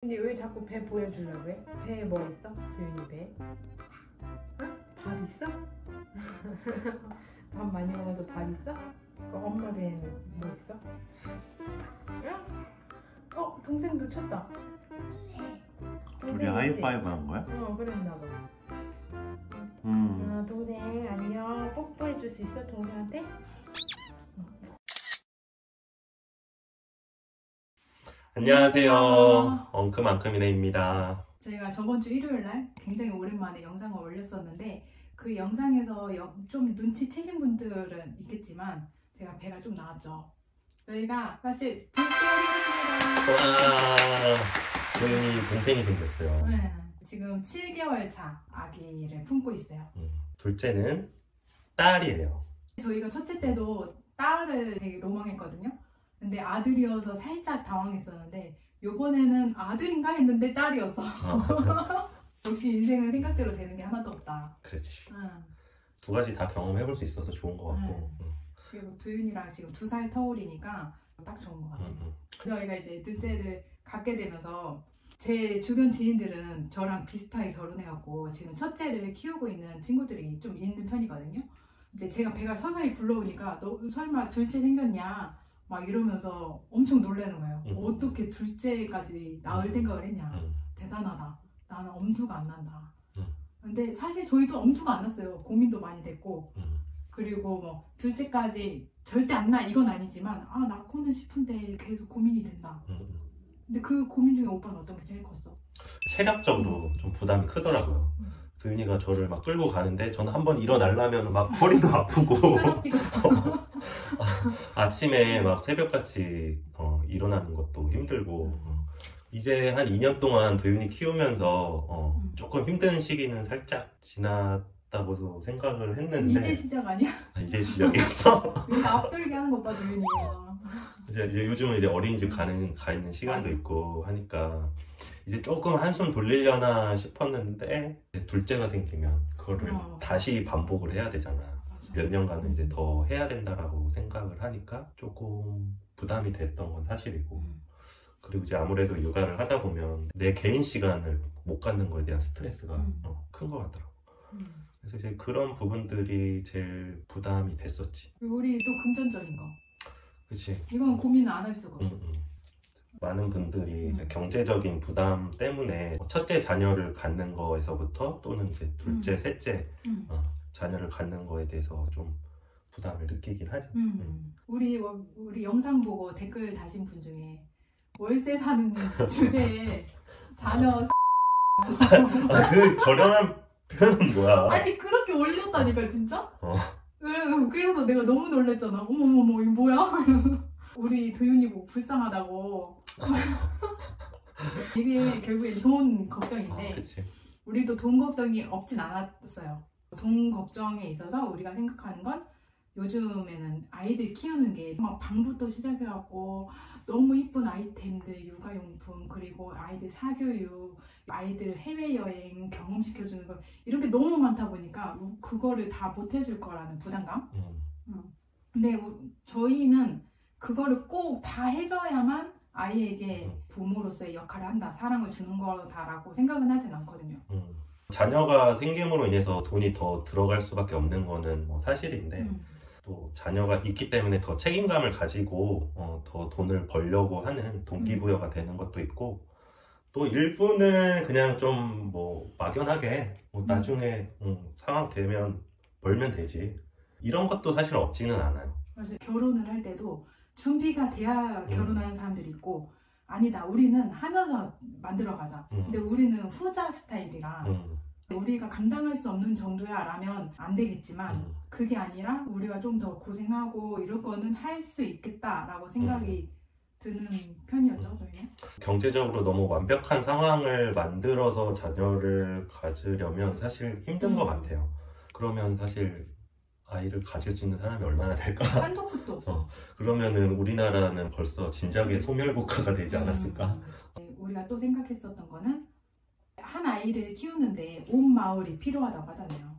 근데 왜 자꾸 배 보여주려고 해? 배에 뭐 있어? 도윤이 배? 어? 밥 있어? 밥 많이 먹어서 밥 있어? 엄마 배에는 뭐 있어? 야? 동생 놓쳤다. 우리 하이파이브 한 거야? 그랬나 봐. 동생 안녕. 뽀뽀해 줄 수 있어 동생한테? 안녕하세요. 엉큼앙큼이네입니다. 저희가 저번 주 일요일 날 굉장히 오랜만에 영상을 올렸었는데 그 영상에서 좀 눈치채신 분들은 있겠지만 제가 배가 좀 나왔죠. 저희가 사실 둘째입니다. 와, 도윤이 동생이 생겼어요. 네, 지금 7개월 차 아기를 품고 있어요. 둘째는 딸이에요. 저희가 첫째 때도 딸을 되게 로망했거든요. 근데 아들이어서 살짝 당황했었는데 요번에는 아들인가 했는데 딸이었어. 역시 인생은 생각대로 되는 게 하나도 없다. 그렇지. 응. 두 가지 다 경험해볼 수 있어서 좋은 것 같고. 그리고 도윤이랑 지금 2살 터울이니까 딱 좋은 것 같아요. 저희가 이제 둘째를 갖게 되면서 제 주변 지인들은 저랑 비슷하게 결혼해갖고 지금 첫째를 키우고 있는 친구들이 좀 있는 편이거든요. 이제 제가 배가 서서히 불러오니까 너 설마 둘째 생겼냐? 막 이러면서 엄청 놀라는 거예요. 어떻게 둘째까지 낳을 생각을 했냐. 대단하다. 나는 엄두가 안 난다. 근데 사실 저희도 엄두가 안 났어요. 고민도 많이 됐고 그리고 뭐 둘째까지 절대 안 나 이건 아니지만 낳고는 싶은데 계속 고민이 된다. 근데 그 고민 중에 오빠는 어떤 게 제일 컸어? 체력적으로 좀 부담이 크더라고요. 도윤이가 저를 막 끌고 가는데 저는 한번 일어나려면 막 허리도 아프고 아침에 막 새벽같이 일어나는 것도 힘들고 이제 한 2년 동안 도윤이 키우면서 조금 힘든 시기는 살짝 지났다고 생각을 했는데 이제 시작 아니야? 이제 시작이었어? 왜 앞돌게 하는 것 봐 도윤이가. 이제 요즘은 이제 어린이집 가 있는 시간도 있고 하니까 이제 조금 한숨 돌리려나 싶었는데 둘째가 생기면 그거를 다시 반복을 해야 되잖아. 맞아. 몇 년간은 이제 더 해야 된다라고 생각을 하니까 조금 부담이 됐던 건 사실이고 그리고 이제 아무래도 육아를 하다 보면 내 개인 시간을 못 갖는 거에 대한 스트레스가 큰 것 같더라고. 그래서 이제 그런 부분들이 제일 부담이 됐었지. 우리 또 금전적인 거. 그치. 이건 고민 안 할 수가 없어. 많은 분들이 이제 경제적인 부담 때문에 첫째 자녀를 갖는 거에서부터 또는 이제 둘째, 셋째 자녀를 갖는 거에 대해서 좀 부담을 느끼긴 하지. 우리 영상 보고 댓글 다신 분 중에 월세 사는 주제에 자녀 그 저렴한 표현은 뭐야? 아니 그렇게 올렸다니까 진짜? 그래서 내가 너무 놀랬잖아. 어머머머 이거 뭐야? 우리 도윤이 뭐 불쌍하다고. 이게 결국에 돈 걱정인데 그치. 우리도 돈 걱정이 없진 않았어요. 돈 걱정에 있어서 우리가 생각하는 건 요즘에는 아이들 키우는 게 막 방부터 시작해갖고 너무 이쁜 아이템들, 육아용품, 그리고 아이들 사교육, 아이들 해외여행 경험시켜주는 거 이런 게 너무 많다 보니까 그거를 다 못해줄 거라는 부담감? 근데 저희는 그거를 꼭 다 해줘야만 아이에게 부모로서의 역할을 한다, 사랑을 주는 거다라고 생각은 하진 않거든요. 자녀가 생김으로 인해서 돈이 더 들어갈 수밖에 없는 거는 뭐 사실인데 또 자녀가 있기 때문에 더 책임감을 가지고 더 돈을 벌려고 하는 동기부여가 되는 것도 있고 또 일부는 그냥 좀 뭐 막연하게 뭐 나중에 상황 되면 벌면 되지 이런 것도 사실 없지는 않아요. 맞아요. 결혼을 할 때도 준비가 돼야 결혼하는 사람들이 있고 아니다 우리는 하면서 만들어가자. 근데 우리는 후자 스타일이라 우리가 감당할 수 없는 정도야 라면 안 되겠지만 그게 아니라 우리가 좀 더 고생하고 이럴 거는 할 수 있겠다라고 생각이 드는 편이었죠 저희는. 경제적으로 너무 완벽한 상황을 만들어서 자녀를 가지려면 사실 힘든 것 같아요. 그러면 사실 아이를 가질 수 있는 사람이 얼마나 될까? 한도 끝도 없어. 그러면은 우리나라는 벌써 진작에 소멸국가가 되지 않았을까? 우리가 또 생각했었던 거는 한 아이를 키우는데 온 마을이 필요하다고 하잖아요.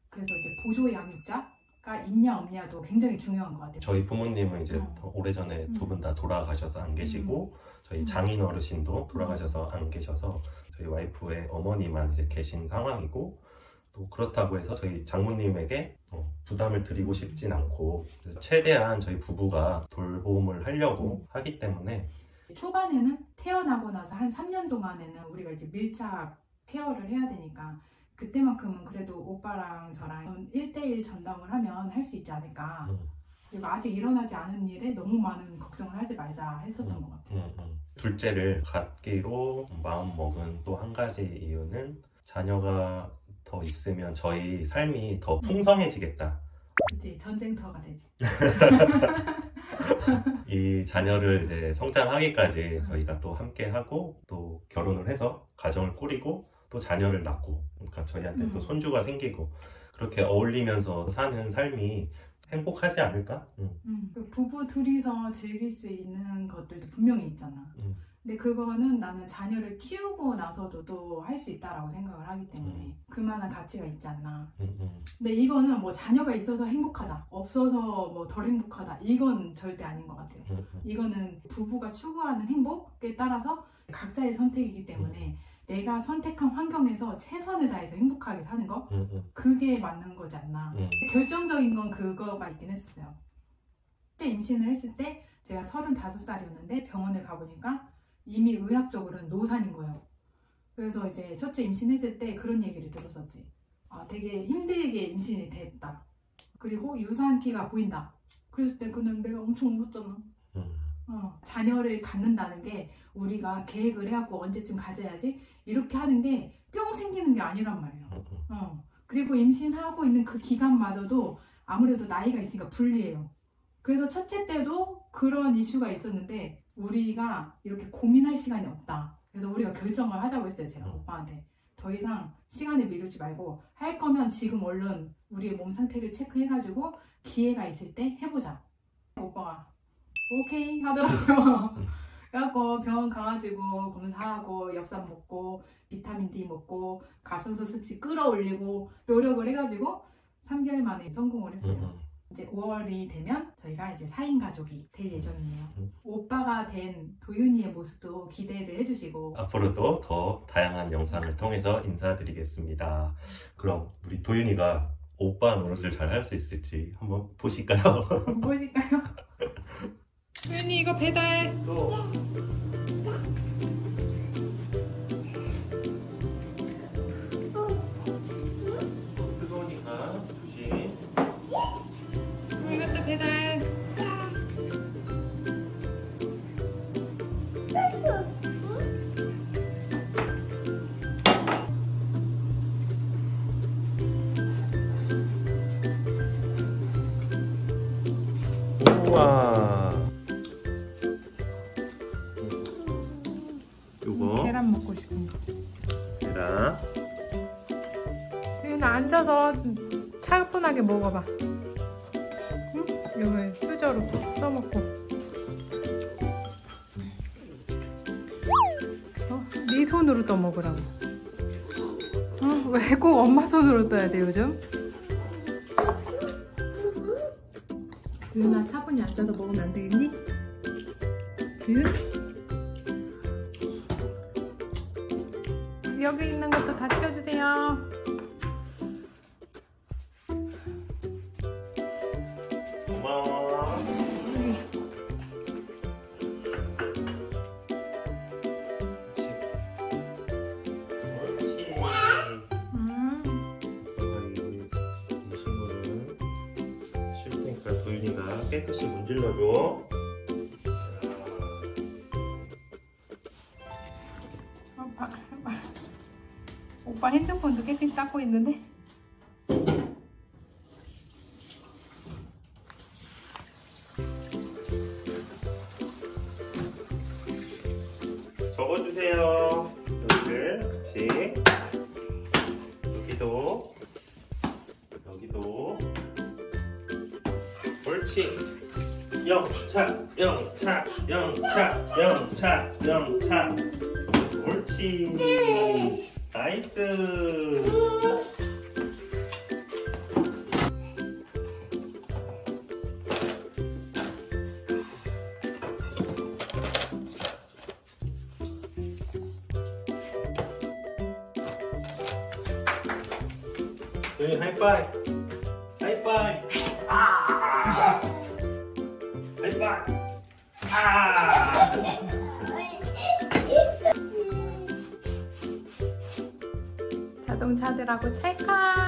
그래서 이제 보조 양육자 있냐 없냐도 굉장히 중요한 것 같아요. 저희 부모님은 이제 더 오래전에 두 분 다 돌아가셔서 안 계시고 저희 장인 어르신도 돌아가셔서 안 계셔서 저희 와이프의 어머니만 이제 계신 상황이고, 또 그렇다고 해서 저희 장모님에게 부담을 드리고 싶진 않고, 그래서 최대한 저희 부부가 돌봄을 하려고 하기 때문에. 초반에는 태어나고 나서 한 3년 동안에는 우리가 이제 밀착 케어를 해야 되니까 그때만큼은 그래도 오빠랑 저랑 1대1 전담을 하면 할 수 있지 않을까. 그리고 아직 일어나지 않은 일에 너무 많은 걱정을 하지 말자 했었던 것 같아요. 둘째를 갖기로 마음먹은 또 한 가지 이유는 자녀가 더 있으면 저희 삶이 더 풍성해지겠다. 그치, 전쟁터가 되지. 이 자녀를 이제 성장하기까지 저희가 또 함께 하고 또 결혼을 해서 가정을 꾸리고 또 자녀를 낳고, 그러니까 저희한테 또 손주가 생기고 그렇게 어울리면서 사는 삶이 행복하지 않을까? 부부 둘이서 즐길 수 있는 것들도 분명히 있잖아. 근데 그거는 나는 자녀를 키우고 나서도 또 할 수 있다라고 생각을 하기 때문에 그만한 가치가 있지 않나. 근데 이거는 뭐 자녀가 있어서 행복하다, 없어서 뭐 덜 행복하다, 이건 절대 아닌 것 같아요. 이거는 부부가 추구하는 행복에 따라서 각자의 선택이기 때문에 내가 선택한 환경에서 최선을 다해서 행복하게 사는 거, 그게 맞는 거지 않나. 결정적인 건 그거가 있긴 했었어요. 첫째 임신을 했을 때 제가 35살이었는데 병원을 가보니까 이미 의학적으로는 노산인 거예요. 그래서 이제 첫째 임신했을 때 그런 얘기를 들었었지. 되게 힘들게 임신이 됐다. 그리고 유산기가 보인다. 그랬을 때 그는 내가 엄청 울었잖아. 자녀를 갖는다는 게 우리가 계획을 해갖고 언제쯤 가져야지 이렇게 하는 게 뿅 생기는 게 아니란 말이에요. 그리고 임신하고 있는 그 기간마저도 아무래도 나이가 있으니까 불리해요. 그래서 첫째 때도 그런 이슈가 있었는데 우리가 이렇게 고민할 시간이 없다. 그래서 우리가 결정을 하자고 했어요. 제가 오빠한테 더 이상 시간을 미루지 말고 할 거면 지금 얼른 우리의 몸 상태를 체크해가지고 기회가 있을 때 해보자. 오빠가 오케이 하더라고요. 그래갖고 병원 가가지고 검사하고 엽산 먹고 비타민 D 먹고 갑상선 수치 끌어올리고 노력을 해가지고 3개월 만에 성공을 했어요. 이제 5월이 되면 저희가 이제 4인 가족이 될 예정이에요. 오빠가 된 도윤이의 모습도 기대를 해주시고 앞으로도 더 다양한 영상을 통해서 인사드리겠습니다. 그럼 우리 도윤이가 오빠 노릇을 잘 할 수 있을지 한번 보실까요? 보실까요? 도윤이 이거 배달. 뜨거우니까 조심. 이것도 배달. 우와. 요거 계란 먹고 싶은 거. 계란. 도윤아 앉아서 차분하게 먹어봐. 응? 이거 수저로 떠먹고. 네 손으로 떠먹으라고. 왜 꼭 엄마 손으로 떠야 돼 요즘? 도윤아 차분히 앉아서 먹으면 안 되겠니? 도윤? 여기 있는 것도 다 치워주세요. 고마워. 옳지. 음식물은 쉴 테니까 도윤이가 깨끗이 문질러줘. 오빠 핸드폰도 깨끗이 닦고 있는데. 적어주세요. 여기를 같이. 여기도. 여기도. 옳지. 영차, 영차, 영차, 영차, 영차. 옳지. 나이스. 도윤이 하이파이브. 하이파이브. 아! 하이파이브. 아! 자동차들하고 찰칵.